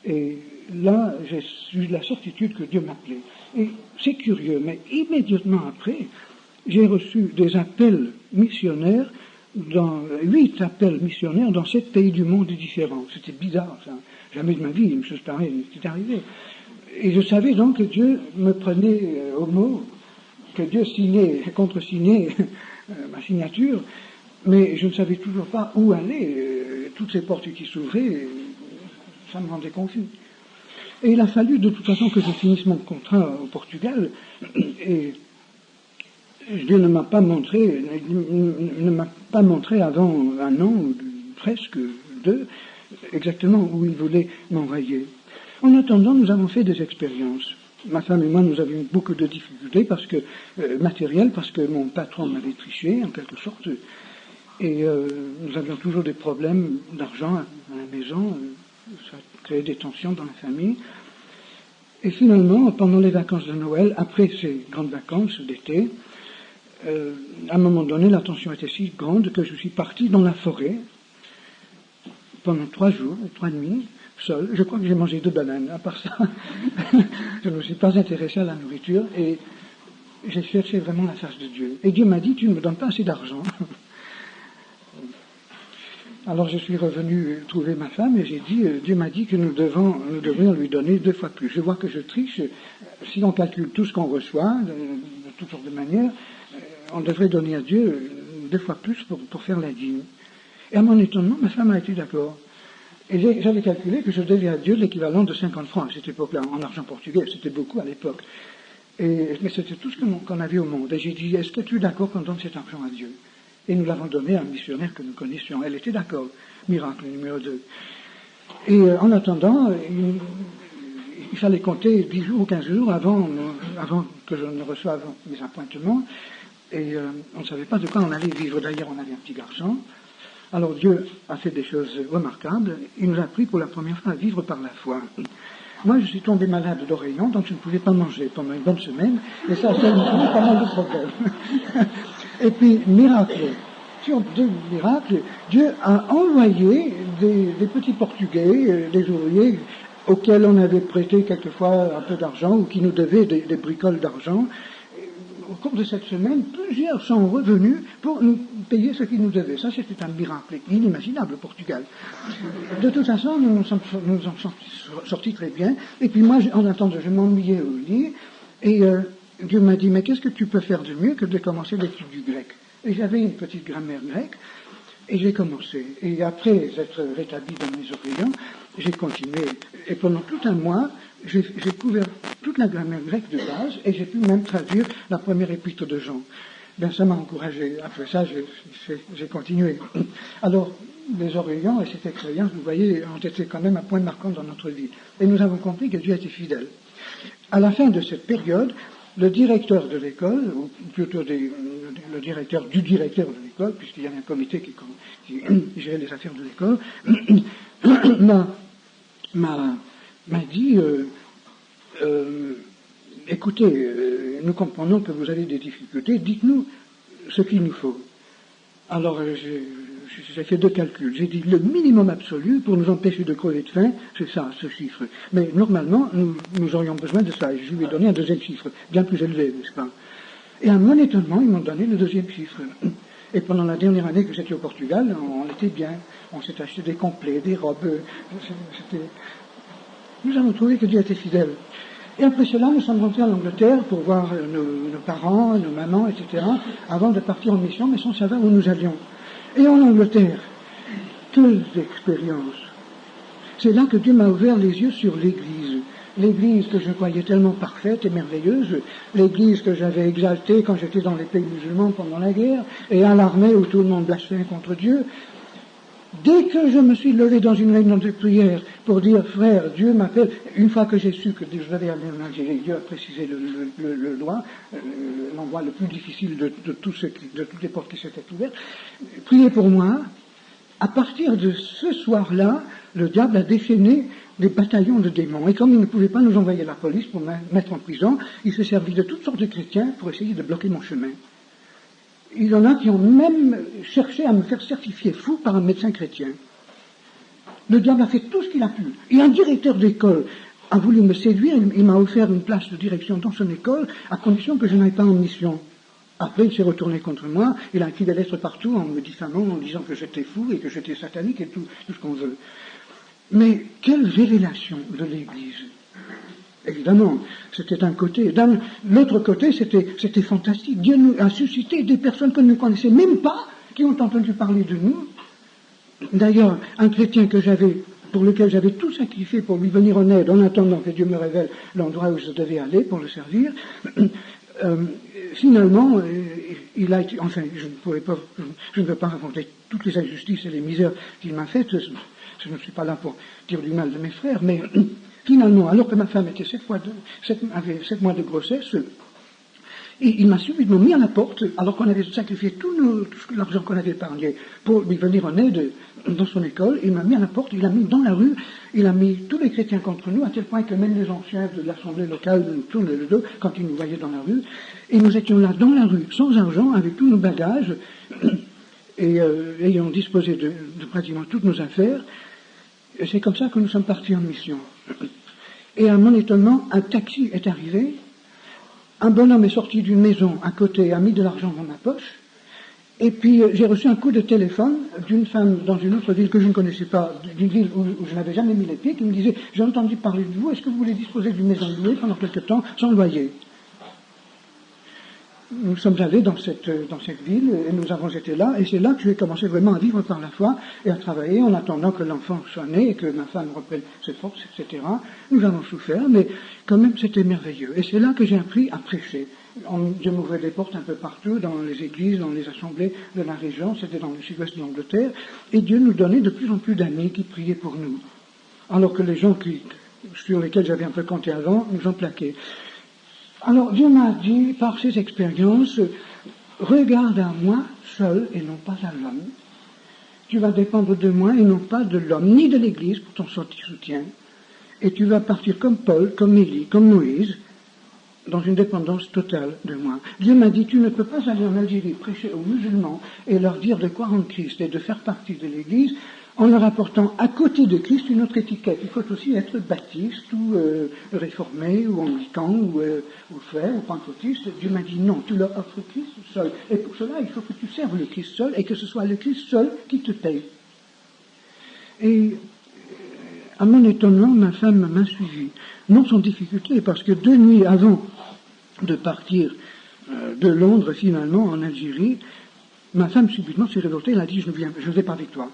Et là, j'ai eu la certitude que Dieu m'appelait. Et c'est curieux, mais immédiatement après, j'ai reçu des appels missionnaires, 8 appels missionnaires dans 7 pays du monde différents. C'était bizarre, ça. Jamais de ma vie, une chose pareille n'était arrivée. Et je savais donc que Dieu me prenait au mot, que Dieu contresignait ma signature, mais je ne savais toujours pas où aller. Toutes ces portes qui s'ouvraient, ça me rendait confus. Et il a fallu de toute façon que je finisse mon contrat au Portugal, et Dieu ne m'a pas montré avant 1 an, ou presque 2, exactement où il voulait m'envoyer. En attendant, nous avons fait des expériences. Ma femme et moi, nous avions beaucoup de difficultés matérielles, parce que mon patron m'avait triché, en quelque sorte, et nous avions toujours des problèmes d'argent à la maison, ça créait des tensions dans la famille. Et finalement, pendant les vacances de Noël, après ces grandes vacances d'été, à un moment donné, la tension était si grande que je suis parti dans la forêt pendant 3 jours, 3 nuits, seul. Je crois que j'ai mangé 2 bananes. À part ça, je ne me suis pas intéressé à la nourriture et j'ai cherché vraiment la face de Dieu. Et Dieu m'a dit, tu ne me donnes pas assez d'argent. Alors je suis revenu trouver ma femme et j'ai dit, Dieu m'a dit que nous devrions lui donner 2 fois plus. Je vois que je triche. Si on calcule tout ce qu'on reçoit, de toutes sortes de manières, on devrait donner à Dieu 2 fois plus pour faire la dîme. Et à mon étonnement, ma femme a été d'accord. Et j'avais calculé que je devais à Dieu l'équivalent de 50 francs à cette époque-là, en argent portugais. C'était beaucoup à l'époque. Mais c'était tout ce qu'on avait au monde. Et j'ai dit, est-ce que tu es d'accord qu'on donne cet argent à Dieu? Et nous l'avons donné à un missionnaire que nous connaissions. Elle était d'accord. Miracle numéro 2. Et en attendant, il fallait compter 10 jours ou 15 jours avant que je ne reçoive mes appointements. Et on ne savait pas de quoi on allait vivre. D'ailleurs, on avait un petit garçon. Alors Dieu a fait des choses remarquables. Il nous a appris pour la première fois à vivre par la foi. Moi, je suis tombé malade d'oreillons, donc je ne pouvais pas manger pendant une bonne semaine. Et ça a fait pas mal de problèmes. Et puis, miracle, sur 2 miracles, Dieu a envoyé des petits Portugais, des ouvriers, auxquels on avait prêté quelquefois un peu d'argent, ou qui nous devaient des bricoles d'argent. Au cours de cette semaine, plusieurs sont revenus pour nous payer ce qu'ils nous devaient. Ça, c'était un miracle inimaginable au Portugal. De toute façen, nous en sommes sortis très bien. Et puis moi, en attendant, je m'ennuyais au lit, et Dieu m'a dit, mais qu'est-ce que tu peux faire de mieux que de commencer l'étude du grec? Et j'avais une petite grammaire grecque, et j'ai commencé. Et après être rétabli dans mes oreillons, j'ai continué. Et pendant tout un mois, j'ai couvert toute la grammaire grecque de base, et j'ai pu même traduire la première épître de Jean. Ben, ça m'a encouragé. Après ça, j'ai continué. Alors, les oreillons et cette expérience, vous voyez, ont été quand même un point marquant dans notre vie. Et nous avons compris que Dieu était fidèle. À la fin de cette période, le directeur de l'école, ou plutôt le directeur du directeur de l'école, puisqu'il y avait un comité qui gérait les affaires de l'école, m'a dit, écoutez, nous comprenons que vous avez des difficultés, dites-nous ce qu'il nous faut. Alors j'ai fait 2 calculs. J'ai dit le minimum absolu pour nous empêcher de crever de faim, c'est ça, ce chiffre. Mais normalement, nous aurions besoin de ça. Et je lui ai donné un 2e chiffre, bien plus élevé, n'est-ce pas? Et à mon étonnement, ils m'ont donné le 2e chiffre. Et pendant la dernière année que j'étais au Portugal, on était bien. On s'est acheté des complets, des robes. Nous avons trouvé que Dieu était fidèle. Et après cela, nous sommes rentrés en Angleterre pour voir nos parents, nos mamans, etc., avant de partir en mission, mais sans savoir où nous allions. Et en Angleterre, quelle expérience! C'est là que Dieu m'a ouvert les yeux sur l'Église. L'Église que je croyais tellement parfaite et merveilleuse, l'Église que j'avais exaltée quand j'étais dans les pays musulmans pendant la guerre, et à l'armée où tout le monde blasphème contre Dieu. Dès que je me suis levé dans une réunion de prière pour dire, frère, Dieu m'appelle, une fois que j'ai su que je devais aller en Algérie, Dieu a précisé l'endroit le plus difficile de toutes les portes qui s'étaient ouvertes, priez pour moi. À partir de ce soir-là, le diable a déchaîné des bataillons de démons. Et comme il ne pouvait pas nous envoyer la police pour me mettre en prison, il s'est servi de toutes sortes de chrétiens pour essayer de bloquer mon chemin. Il y en a qui ont même cherché à me faire certifier fou par un médecin chrétien. Le diable a fait tout ce qu'il a pu. Et un directeur d'école a voulu me séduire, il m'a offert une place de direction dans son école, à condition que je n'aille pas en mission. Après, il s'est retourné contre moi, il a écrit des lettres partout en me diffamant, en disant que j'étais fou et que j'étais satanique et tout ce qu'on veut. Mais quelle révélation de l'Église! Évidemment, c'était un côté. D'un l'autre côté, c'était fantastique. Dieu nous a suscité des personnes que nous ne connaissons même pas, qui ont entendu parler de nous. D'ailleurs, un chrétien pour lequel j'avais tout sacrifié pour lui venir en aide, en attendant que Dieu me révèle l'endroit où je devais aller pour le servir, finalement, il a été, enfin, je ne veux pas raconter toutes les injustices et les misères qu'il m'a faites, je ne suis pas là pour dire du mal de mes frères, mais finalement, alors que ma femme avait 7 mois de grossesse, il m'a subitement mis à la porte, alors qu'on avait sacrifié tout l'argent qu'on avait épargné pour lui venir en aide dans son école. Il m'a mis à la porte, il a mis dans la rue, il a mis tous les chrétiens contre nous, à tel point que même les anciens de l'assemblée locale nous tournaient le dos quand ils nous voyaient dans la rue. Et nous étions là dans la rue, sans argent, avec tous nos bagages, et ayant disposé de pratiquement toutes nos affaires. Et c'est comme ça que nous sommes partis en mission. Et à mon étonnement, un taxi est arrivé. Un bonhomme est sorti d'une maison à côté, a mis de l'argent dans ma poche, et puis j'ai reçu un coup de téléphone d'une femme dans une autre ville que je ne connaissais pas, d'une ville où je n'avais jamais mis les pieds, qui me disait « J'ai entendu parler de vous, est-ce que vous voulez disposer d'une maison louée pendant quelque temps sans loyer ?» Nous sommes allés dans cette ville et nous avons été là, et c'est là que j'ai commencé vraiment à vivre par la foi et à travailler en attendant que l'enfant soit né et que ma femme reprenne ses forces, etc. Nous avons souffert, mais quand même c'était merveilleux. Et c'est là que j'ai appris à prêcher. Dieu m'ouvrait des portes un peu partout, dans les églises, dans les assemblées de la région, c'était dans le sud-ouest de l'Angleterre, et Dieu nous donnait de plus en plus d'amis qui priaient pour nous. Alors que les gens sur lesquels j'avais un peu compté avant nous ont plaqués. Alors Dieu m'a dit, par ces expériences, regarde à moi seul et non pas à l'homme. Tu vas dépendre de moi et non pas de l'homme, ni de l'Église pour ton soutien. Et tu vas partir comme Paul, comme Élie, comme Moïse, dans une dépendance totale de moi. Dieu m'a dit, tu ne peux pas aller en Algérie prêcher aux musulmans et leur dire de croire en Christ et de faire partie de l'Église en leur apportant à côté de Christ une autre étiquette. Il faut aussi être baptiste ou réformé ou anglican ou frère ou pentecôtiste. Dieu m'a dit non, tu leur offres Christ seul. Et pour cela, il faut que tu serves le Christ seul et que ce soit le Christ seul qui te paye. Et à mon étonnement, ma femme m'a suivi. Non sans difficulté, parce que 2 nuits avant de partir de Londres finalement en Algérie, ma femme subitement s'est révoltée, elle a dit je ne vais pas avec toi.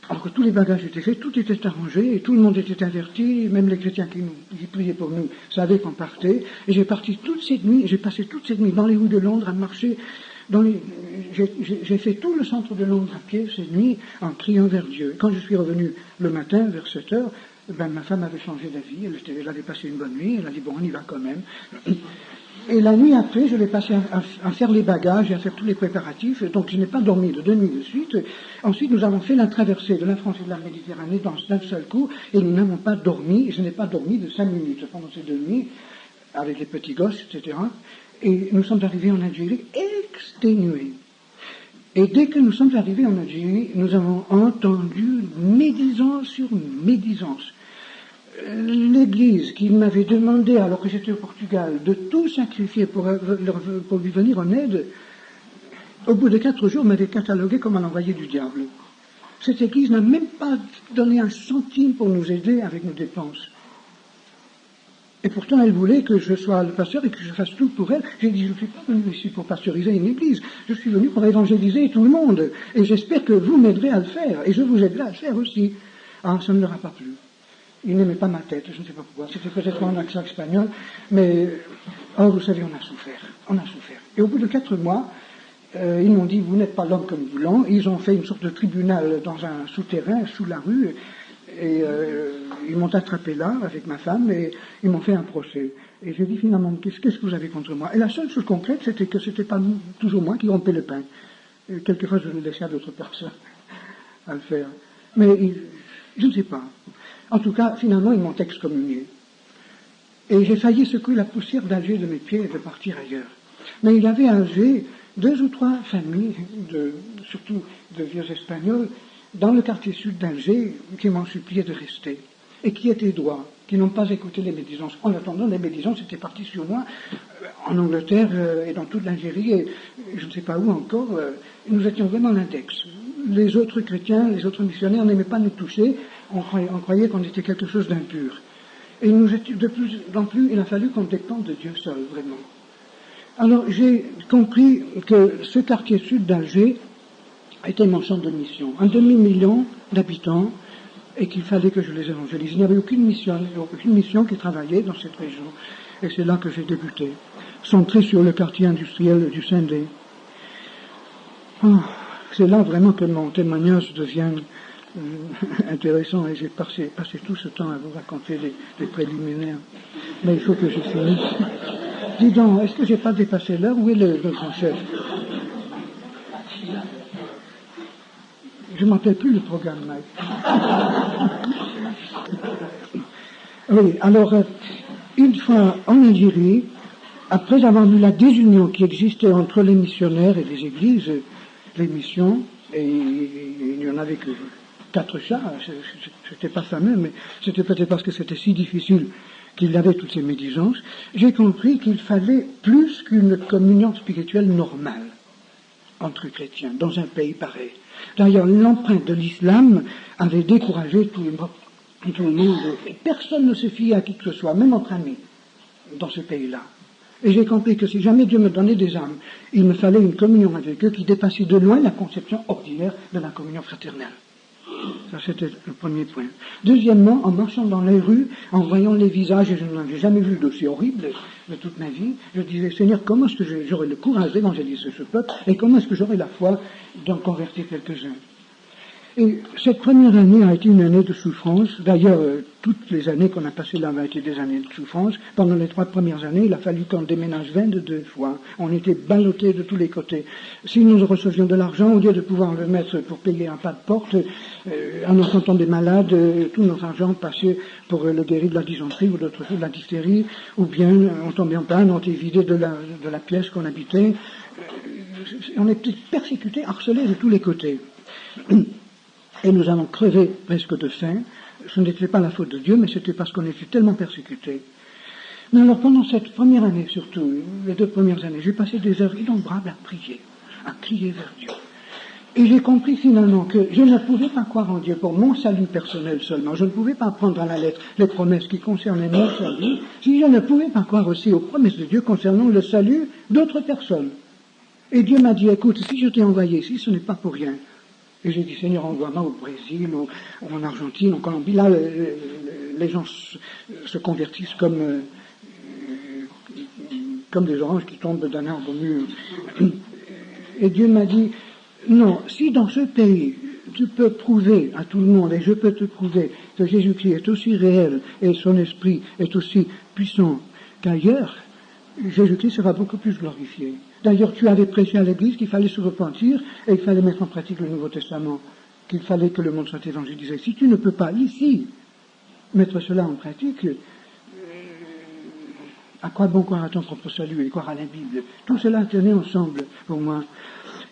Alors que tous les bagages étaient faits, tout était arrangé, et tout le monde était averti, même les chrétiens qui priaient pour nous savaient qu'on partait. Et j'ai passé toute cette nuit dans les rues de Londres à marcher. J'ai fait tout le centre de Londres à pied cette nuit en criant vers Dieu. Et quand je suis revenu le matin vers 7 heures, ma femme avait changé d'avis, elle avait passé une bonne nuit, elle a dit bon on y va quand même. Et la nuit après, je l'ai passé à faire les bagages et à faire tous les préparatifs, donc je n'ai pas dormi de 2 nuits de suite. Ensuite, nous avons fait la traversée de la France et de la Méditerranée d'un seul coup, et nous n'avons pas dormi, je n'ai pas dormi de 5 minutes pendant ces 2 nuits, avec les petits gosses, etc. Et nous sommes arrivés en Algérie exténués. Et dès que nous sommes arrivés en Algérie, nous avons entendu médisance sur médisance. L'Église qui m'avait demandé, alors que j'étais au Portugal, de tout sacrifier pour lui venir en aide, au bout de 4 jours, m'avait catalogué comme un envoyé du diable. Cette Église n'a même pas donné un centime pour nous aider avec nos dépenses. Et pourtant, elle voulait que je sois le pasteur et que je fasse tout pour elle. J'ai dit, je ne suis pas venu ici pour pasteuriser une Église, je suis venu pour évangéliser tout le monde. Et j'espère que vous m'aiderez à le faire, et je vous aiderai à le faire aussi. Ah, ça ne leur a pas plu. Il n'aimait pas ma tête, je ne sais pas pourquoi. C'était peut-être un accent espagnol, mais vous savez, on a souffert. Et au bout de 4 mois, ils m'ont dit, vous n'êtes pas l'homme que nous voulons. Ils ont fait une sorte de tribunal dans un souterrain, sous la rue, et ils m'ont attrapé là, avec ma femme, et ils m'ont fait un procès. Et j'ai dit finalement, qu'est-ce que vous avez contre moi? Et la seule chose concrète, c'était que c'était pas toujours moi qui rompais le pain. Et quelquefois, je le laissais à d'autres personnes à le faire. Mais je ne sais pas. En tout cas, finalement, ils m'ont excommunié. Et j'ai failli secouer la poussière d'Alger de mes pieds et de partir ailleurs. Mais il y avait à Alger 2 ou 3 familles, surtout de vieux Espagnols, dans le quartier sud d'Alger, qui m'ont supplié de rester, et qui étaient droits, qui n'ont pas écouté les médisances. En attendant, les médisances étaient parties sur moi, en Angleterre et dans toute l'Algérie, et je ne sais pas où encore, nous étions vraiment l'index. Les autres chrétiens, les autres missionnaires n'aimaient pas nous toucher, on croyait qu'on était quelque chose d'impur. Et nous étions de plus en plus, il a fallu qu'on dépende de Dieu seul, vraiment. Alors j'ai compris que ce quartier sud d'Alger était mon centre de mission. 500 000 d'habitants, et qu'il fallait que je les évangélise. Il n'y avait aucune mission qui travaillait dans cette région. Et c'est là que j'ai débuté, centré sur le quartier industriel du Sindé. C'est là vraiment que mon témoignage devient intéressant, et j'ai passé tout ce temps à vous raconter les préliminaires. Mais il faut que je finisse. Dis donc, est-ce que j'ai pas dépassé l'heure? Où est le grand chef? Je ne m'appelle plus le programme, Mike. Oui, alors, une fois en Algérie, après avoir vu la désunion qui existait entre les missionnaires et les églises, les missions, et il n'y en avait que 4 chats, c'était pas ça même, mais c'était peut-être parce que c'était si difficile qu'il y avait toutes ces médisances, j'ai compris qu'il fallait plus qu'une communion spirituelle normale entre chrétiens, dans un pays pareil. D'ailleurs, l'empreinte de l'islam avait découragé tout le monde, et personne ne se fiait à qui que ce soit, même entre amis, dans ce pays-là. Et j'ai compris que si jamais Dieu me donnait des âmes, il me fallait une communion avec eux qui dépassait de loin la conception ordinaire de la communion fraternelle. Ça, c'était le premier point. Deuxièmement, en marchant dans les rues, en voyant les visages, et je n'avais jamais vu d'aussi horrible de toute ma vie, je disais, Seigneur, comment est-ce que j'aurai le courage d'évangéliser ce peuple, et comment est-ce que j'aurai la foi d'en convertir quelques-uns? Et cette première année a été une année de souffrance. D'ailleurs, toutes les années qu'on a passées là ont été des années de souffrance. Pendant les 3 premières années, il a fallu qu'on déménage 22 fois. On était ballottés de tous les côtés. Si nous recevions de l'argent, au lieu de pouvoir le mettre pour payer un pas de porte, en entendant des malades, tout notre argent passait pour le guérir de la dysenterie ou d'autres choses, de la diphtérie, ou bien on tombait en panne, on était vidé de la pièce qu'on habitait. On était persécutés, harcelés de tous les côtés. Et nous avons crevé presque de faim. Ce n'était pas la faute de Dieu, mais c'était parce qu'on était tellement persécutés. Mais alors, pendant cette première année, surtout, les 2 premières années, j'ai passé des heures innombrables à prier, à crier vers Dieu. Et j'ai compris finalement que je ne pouvais pas croire en Dieu pour mon salut personnel seulement. Je ne pouvais pas prendre à la lettre les promesses qui concernaient mon salut, si je ne pouvais pas croire aussi aux promesses de Dieu concernant le salut d'autres personnes. Et Dieu m'a dit, écoute, si je t'ai envoyé ici, ce n'est pas pour rien. Et j'ai dit, Seigneur, envoie-moi au Brésil, ou en Argentine, en Colombie. Là, les gens se convertissent comme des oranges qui tombent d'un arbre mûr. Et Dieu m'a dit, non, si dans ce pays, tu peux prouver à tout le monde, et je peux te prouver que Jésus-Christ est aussi réel, et son esprit est aussi puissant qu'ailleurs, Jésus-Christ sera beaucoup plus glorifié. D'ailleurs, tu avais prêché à l'Église qu'il fallait se repentir et qu'il fallait mettre en pratique le Nouveau Testament, qu'il fallait que le monde soit évangélisé. Si tu ne peux pas ici mettre cela en pratique, à quoi bon croire à ton propre salut et croire à la Bible? Tout cela tenait ensemble pour moi.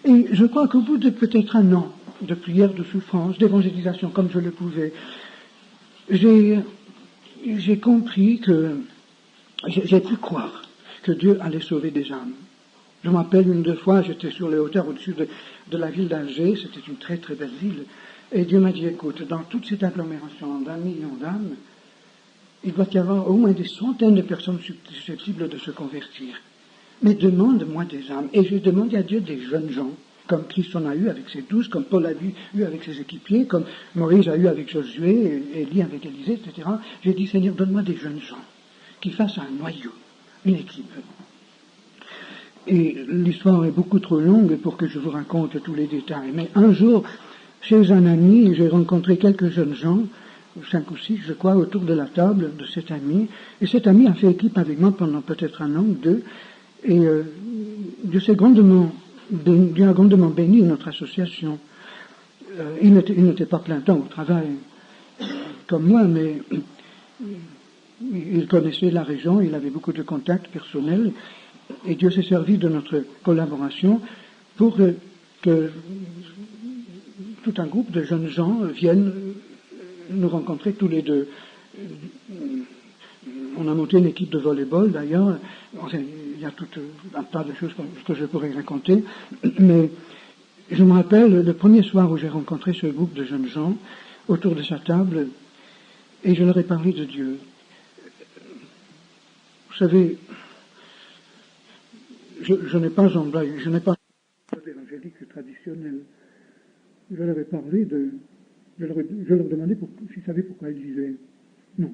Et je crois qu'au bout de peut-être 1 an de prière, de souffrance, d'évangélisation comme je le pouvais, j'ai compris que j'ai pu croire que Dieu allait sauver des âmes. Je me rappelle 1 ou 2 fois, j'étais sur les hauteurs au-dessus de la ville d'Alger, c'était une très très belle ville, et Dieu m'a dit, écoute, dans toute cette agglomération d'1 million d'âmes, il doit y avoir au moins des centaines de personnes susceptibles de se convertir. Mais demande-moi des âmes. Et j'ai demandé à Dieu des jeunes gens, comme Christ en a eu avec ses 12, comme Paul a eu avec ses équipiers, comme Moïse a eu avec Josué, Élie avec Élisée, etc. J'ai dit, Seigneur, donne-moi des jeunes gens qui fassent un noyau, une équipe. Et l'histoire est beaucoup trop longue pour que je vous raconte tous les détails. Mais un jour, chez un ami, j'ai rencontré quelques jeunes gens, 5 ou 6, je crois, autour de la table de cet ami. Et cet ami a fait équipe avec moi pendant peut-être 1 an ou 2. Et Dieu a grandement béni notre association. Il n'était pas plein temps au travail comme moi, mais il connaissait la région, il avait beaucoup de contacts personnels. Et Dieu s'est servi de notre collaboration pour que tout un groupe de jeunes gens viennent nous rencontrer tous les deux. On a monté une équipe de volley-ball d'ailleurs. Enfin, il y a tout un tas de choses que je pourrais raconter. Mais je me rappelle le premier soir où j'ai rencontré ce groupe de jeunes gens autour de sa table et je leur ai parlé de Dieu. Vous savez, je n'ai pas l'évangélique traditionnel. Je leur ai parlé je leur demandais s'ils savaient pourquoi ils vivaient. Non.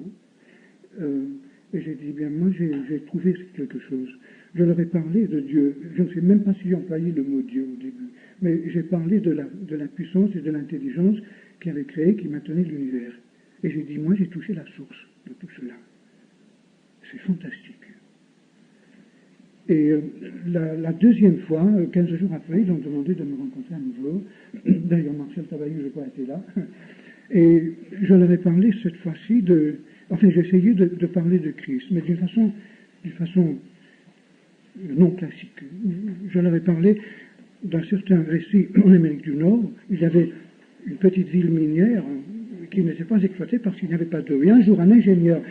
Et j'ai dit, bien, moi, j'ai trouvé quelque chose. Je leur ai parlé de Dieu. Je ne sais même pas si j'ai employé le mot Dieu au début. Mais j'ai parlé de la puissance et de l'intelligence qui avait créé, qui maintenait l'univers. Et j'ai dit, moi, j'ai touché la source de tout cela. C'est fantastique. Et la deuxième fois, 15 jours après, ils ont demandé de me rencontrer à nouveau. D'ailleurs, Marcel Tabayou, je crois, était là. Et je leur ai parlé cette fois-ci j'ai essayé de parler de Christ, mais d'une façon non classique. Je leur ai parlé d'un certain récit en Amérique du Nord. Il y avait une petite ville minière qui n'était pas exploitée parce qu'il n'y avait pas d'eau. Et un jour, un ingénieur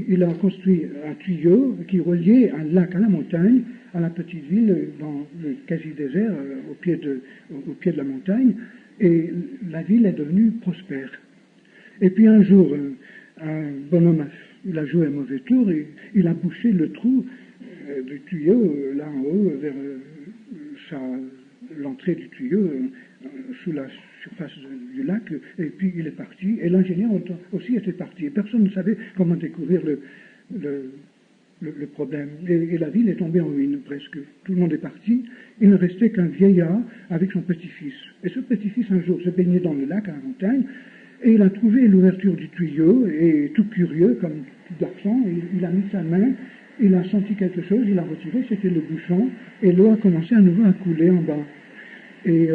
il a construit un tuyau qui reliait un lac à la montagne, à la petite ville, dans le quasi-désert, au pied de la montagne, et la ville est devenue prospère. Et puis un jour, un bonhomme il a joué un mauvais tour et il a bouché le trou du tuyau, là en haut, vers l'entrée du tuyau, sous la surface du lac, et puis il est parti, et l'ingénieur aussi était parti, et personne ne savait comment découvrir le problème. Et la ville est tombée en ruine, presque. Tout le monde est parti, il ne restait qu'un vieillard avec son petit-fils. Et ce petit-fils, un jour, se baignait dans le lac, à la montagne, et il a trouvé l'ouverture du tuyau, et tout curieux, comme tout garçon, il a mis sa main, il a senti quelque chose, il a retiré, c'était le bouchon, et l'eau a commencé à nouveau à couler en bas. Et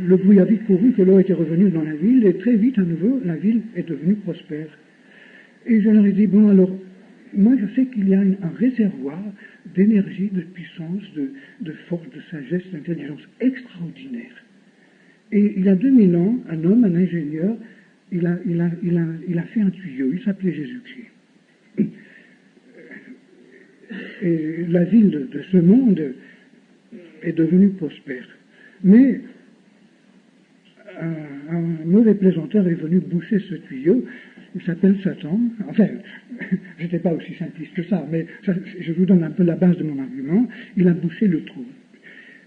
le bruit a vite couru que l'eau était revenue dans la ville, et très vite, à nouveau, la ville est devenue prospère. Et je leur ai dit, bon, alors, moi je sais qu'il y a un réservoir d'énergie, de puissance, de force, de sagesse, d'intelligence extraordinaire. Et il y a 2000 ans, un homme, un ingénieur, il a fait un tuyau, il s'appelait Jésus-Christ. Et la ville de ce monde est devenue prospère. Mais un mauvais plaisanteur est venu boucher ce tuyau, il s'appelle Satan. Enfin, je n'étais pas aussi simpliste que ça, mais je vous donne un peu la base de mon argument. Il a bouché le trou.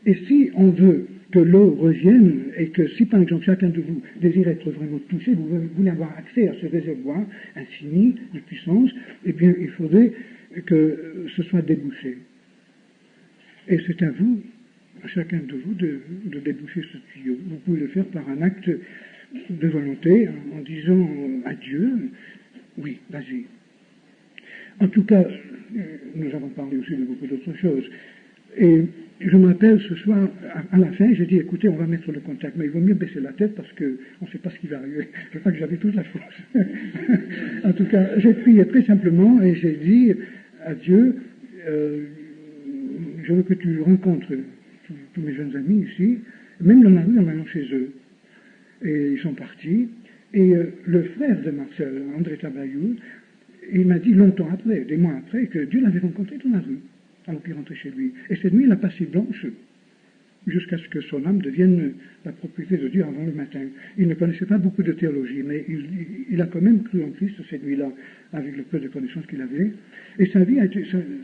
Et si on veut que l'eau revienne, et que si par exemple chacun de vous désire être vraiment touché, vous voulez avoir accès à ce réservoir infini de puissance, eh bien il faudrait que ce soit débouché. Et c'est à vous, à chacun de vous, de déboucher ce tuyau. Vous pouvez le faire par un acte de volonté, en disant à Dieu, oui, vas-y. En tout cas, nous avons parlé aussi de beaucoup d'autres choses. Et je me rappelle ce soir, à la fin, j'ai dit, écoutez, on va mettre le contact, mais il vaut mieux baisser la tête parce qu'on ne sait pas ce qui va arriver. Je crois que j'avais toute la force. En tout cas, j'ai prié très simplement et j'ai dit à Dieu, je veux que tu rencontres tous mes jeunes amis ici, même dans la rue en allant chez eux. Et ils sont partis. Et le frère de Marcel, André Tabayou, il m'a dit longtemps après, des mois après, que Dieu l'avait rencontré dans la rue, alors qu'il rentrait chez lui. Et cette nuit, il a passé blanche, jusqu'à ce que son âme devienne la propriété de Dieu avant le matin. Il ne connaissait pas beaucoup de théologie, mais il a quand même cru en Christ cette nuit-là, avec le peu de connaissances qu'il avait. Et sa vie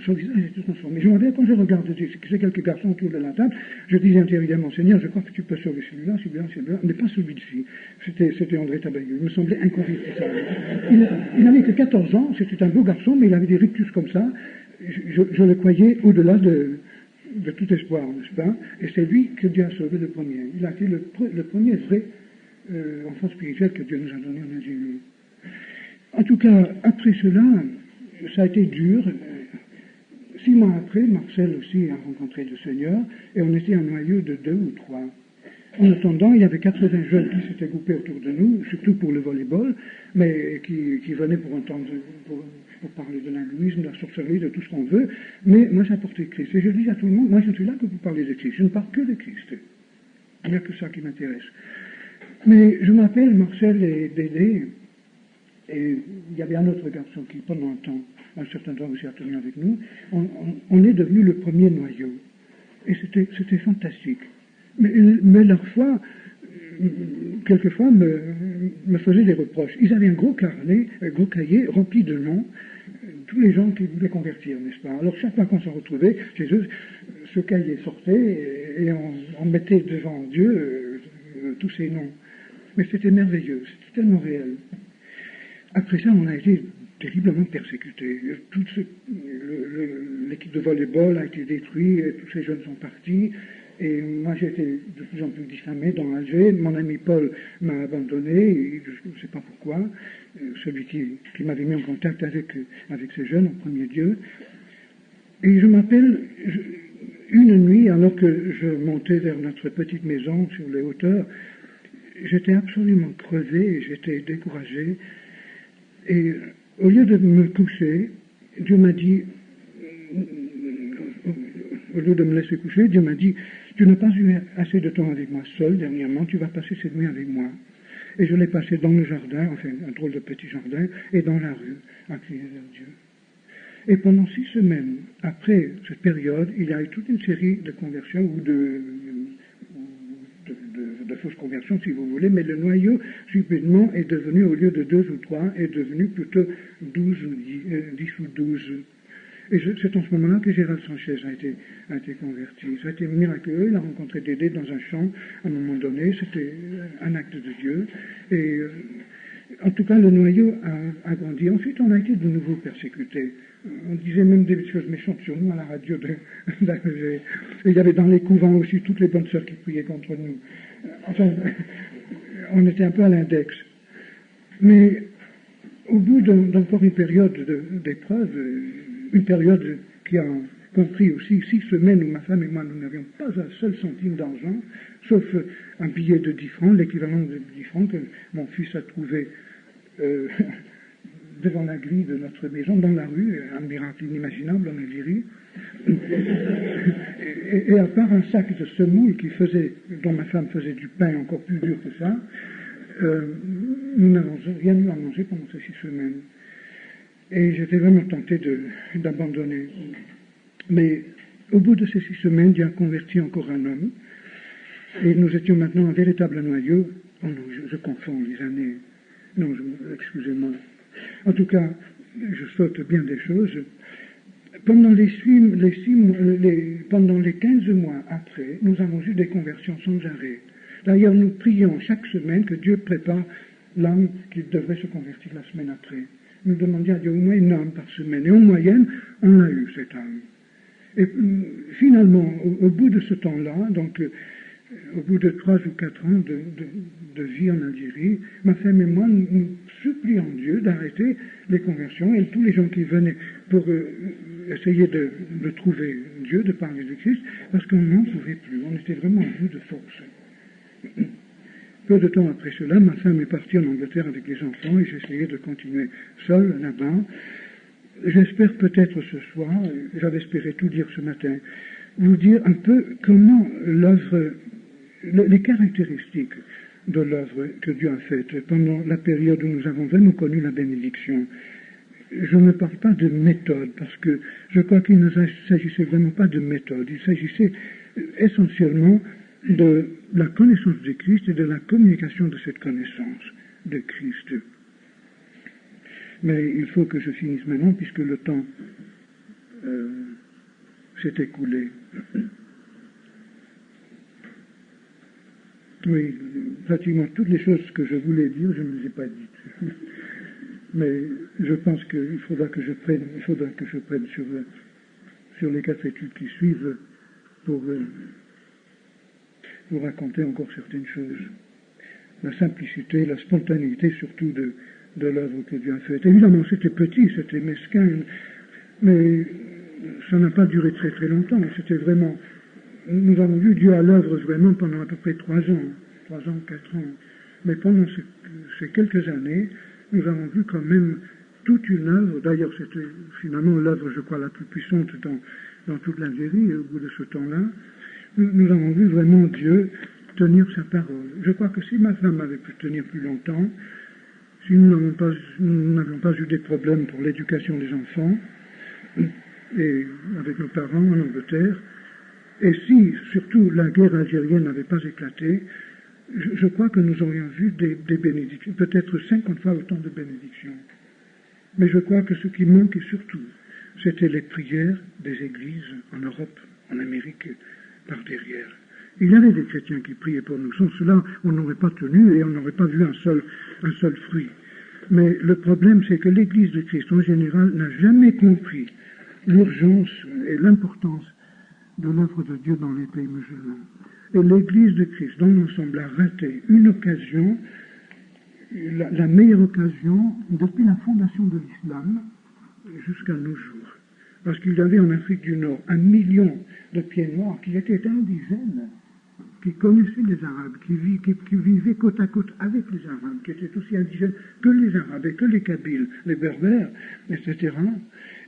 son visage a été transformé. Je me rappelle, quand je regardais ces quelques garçons autour de la table, je disais intérieurement, Seigneur, je crois que tu peux sauver celui-là, mais pas celui-ci. C'était André Tabayou. Il me semblait inconfessable. Il n'avait que 14 ans, c'était un beau garçon, mais il avait des rictus comme ça. Je le croyais au-delà de tout espoir, n'est-ce pas? Et c'est lui que Dieu a sauvé le premier. Il a été le premier vrai enfant spirituel que Dieu nous a donné en Ingénie. En tout cas, après cela, ça a été dur. 6 mois après, Marcel aussi a rencontré le Seigneur, et on était un noyau de 2 ou 3. En attendant, il y avait 80 jeunes qui s'étaient groupés autour de nous, surtout pour le volleyball, mais qui venaient pour entendre, pour parler de l'hindouisme, de la sorcellerie, de tout ce qu'on veut. Mais moi, j'apportais Christ. Et je dis à tout le monde, moi, je suis là que vous parlez de Christ. Je ne parle que de Christ. Il n'y a que ça qui m'intéresse. Mais je m'appelle Marcel et Dédé, et il y avait un autre garçon qui, pendant un certain temps, s'est tenu avec nous. On est devenu le premier noyau. Et c'était fantastique. Mais leur foi, quelquefois, me faisait des reproches. Ils avaient un gros carnet, un gros cahier rempli de noms, tous les gens qui voulaient convertir, n'est-ce pas? Alors chaque fois qu'on se retrouvait chez eux, ce cahier sortait et on mettait devant Dieu tous ces noms. Mais c'était merveilleux, c'était tellement réel. Après ça, on a été terriblement persécutés. L'équipe de volleyball a été détruite, tous ces jeunes sont partis. Et moi, j'ai été de plus en plus diffamé dans Alger. Mon ami Paul m'a abandonné, je ne sais pas pourquoi. Celui qui m'avait mis en contact avec ces jeunes, en premier lieu. Et je m'appelle, une nuit, alors que je montais vers notre petite maison sur les hauteurs, j'étais absolument crevé et j'étais découragé. Et au lieu de me coucher, Dieu m'a dit, au lieu de me laisser coucher, Dieu m'a dit, tu n'as pas eu assez de temps avec moi seul dernièrement, tu vas passer cette nuit avec moi. Et je l'ai passé dans le jardin, enfin un drôle de petit jardin, et dans la rue, à crier vers Dieu. Et pendant 6 semaines, après cette période, il y a eu toute une série de conversions ou de fausses conversions, si vous voulez, mais le noyau, subitement, est devenu, au lieu de 2 ou 3, est devenu plutôt 12 ou 10 ou 12. Et c'est en ce moment-là que Gérald Sanchez a été converti. Ça a été miraculeux. Il a rencontré Dédé dans un champ à un moment donné. C'était un acte de Dieu. Et en tout cas, le noyau a grandi. Ensuite, on a été de nouveau persécutés. On disait même des choses méchantes sur nous à la radio d'Alger. Et il y avait dans les couvents aussi toutes les bonnes sœurs qui priaient contre nous. Enfin, on était un peu à l'index. Mais au bout d'encore une période d'épreuve, une période qui a compris aussi 6 semaines où ma femme et moi, nous n'avions pas un seul centime d'argent, sauf un billet de 10 francs, l'équivalent de 10 francs que mon fils a trouvé devant la grille de notre maison, dans la rue, un miracle inimaginable en Algérie. Et à part un sac de semoule dont ma femme faisait du pain encore plus dur que ça, nous n'avons rien eu à manger pendant ces 6 semaines. Et j'étais vraiment tenté d'abandonner. Mais au bout de ces 6 semaines, Dieu a converti encore un homme. Et nous étions maintenant un véritable noyau. Oh non, je confonds les années. Non, excusez-moi. En tout cas, je saute bien des choses. Pendant pendant les 15 mois après, nous avons eu des conversions sans arrêt. D'ailleurs, nous prions chaque semaine que Dieu prépare l'âme qui devrait se convertir la semaine après. Nous demandions à Dieu au moins une âme par semaine. Et en moyenne, on a eu cette âme. Et finalement, au bout de ce temps-là, donc au bout de 3 ou 4 ans de vie en Algérie, ma femme et moi, nous supplions Dieu d'arrêter les conversions et tous les gens qui venaient pour essayer de trouver Dieu, de parler de Christ, parce qu'on n'en pouvait plus. On était vraiment à bout de force. Peu de temps après cela, ma femme est partie en Angleterre avec les enfants et j'essayais de continuer seul là-bas. J'espère peut-être ce soir, j'avais espéré tout dire ce matin, vous dire un peu comment l'œuvre, les caractéristiques de l'œuvre que Dieu a faite pendant la période où nous avons vraiment connu la bénédiction. Je ne parle pas de méthode, parce que je crois qu'il ne s'agissait vraiment pas de méthode, il s'agissait essentiellement de la connaissance de Christ et de la communication de cette connaissance de Christ. Mais il faut que je finisse maintenant, puisque le temps s'est écoulé. Oui, pratiquement toutes les choses que je voulais dire, je ne les ai pas dites. Mais je pense qu'il faudra que je prenne sur les 4 études qui suivent pour vous raconter encore certaines choses. La simplicité, la spontanéité surtout de l'œuvre que Dieu a faite. Évidemment, c'était petit, c'était mesquin, mais ça n'a pas duré très très longtemps. C'était vraiment... Nous avons vu Dieu à l'œuvre vraiment pendant à peu près 3 ans, 4 ans. Mais pendant ces quelques années, nous avons vu quand même toute une œuvre. D'ailleurs, c'était finalement l'œuvre, je crois, la plus puissante dans toute l'Algérie au bout de ce temps-là. Nous avons vu vraiment Dieu tenir sa parole. Je crois que si ma femme avait pu tenir plus longtemps, si nous n'avions pas eu des problèmes pour l'éducation des enfants, et avec nos parents en Angleterre, et si surtout la guerre algérienne n'avait pas éclaté, je crois que nous aurions vu des bénédictions, peut-être 50 fois autant de bénédictions. Mais je crois que ce qui manquait surtout, c'était les prières des églises en Europe, en Amérique, par derrière. Il y avait des chrétiens qui priaient pour nous. Sans cela, on n'aurait pas tenu et on n'aurait pas vu un seul fruit. Mais le problème, c'est que l'Église de Christ, en général, n'a jamais compris l'urgence et l'importance de l'œuvre de Dieu dans les pays musulmans. Et l'Église de Christ, dans l'ensemble, a raté une occasion, la meilleure occasion, depuis la fondation de l'islam jusqu'à nos jours. Parce qu'il y avait en Afrique du Nord 1 million de pieds noirs qui étaient indigènes, qui connaissaient les Arabes, qui vivaient côte à côte avec les Arabes, qui étaient aussi indigènes que les Arabes et que les Kabyles, les Berbères, etc.,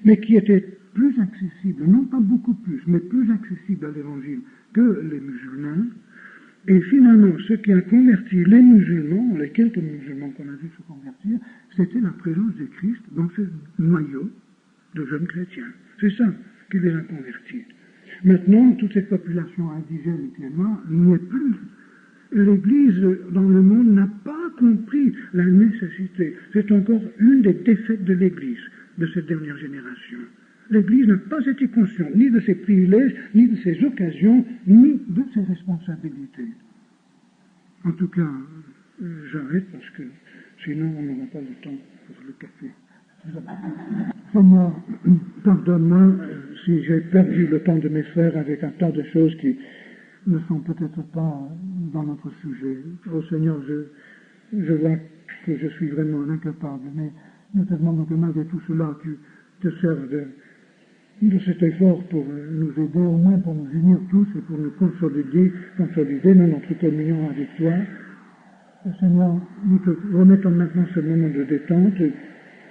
mais qui étaient plus accessibles, non pas beaucoup plus, mais plus accessibles à l'Évangile que les musulmans. Et finalement, ce qui a converti les musulmans, les quelques musulmans qu'on a vu se convertir, c'était la présence de Christ dans ce noyau de jeunes chrétiens. C'est ça qui les a convertis. Maintenant, toute cette population indigène et pieds noirs n'y est plus. L'Église dans le monde n'a pas compris la nécessité. C'est encore une des défaites de l'Église de cette dernière génération. L'Église n'a pas été consciente ni de ses privilèges, ni de ses occasions, ni de ses responsabilités. En tout cas, j'arrête parce que sinon on n'aura pas le temps pour le café. Seigneur, pardonne-moi si j'ai perdu le temps de mes frères avec un tas de choses qui ne sont peut-être pas dans notre sujet. Oh Seigneur, je vois que je suis vraiment incapable, mais nous te demandons que malgré tout cela, tu te serves de cet effort pour nous aider, au moins pour nous unir tous et pour nous consolider dans notre communion avec toi. Seigneur, nous te remettons maintenant ce moment de détente,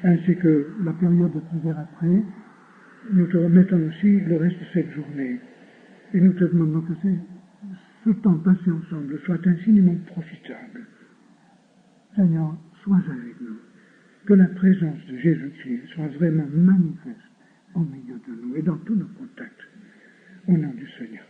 ainsi que la période de prière après. Nous te remettons aussi le reste de cette journée. Et nous te demandons que ce temps passé ensemble soit infiniment profitable. Seigneur, sois avec nous. Que la présence de Jésus-Christ soit vraiment manifeste au milieu de nous et dans tous nos contacts. Au nom du Seigneur.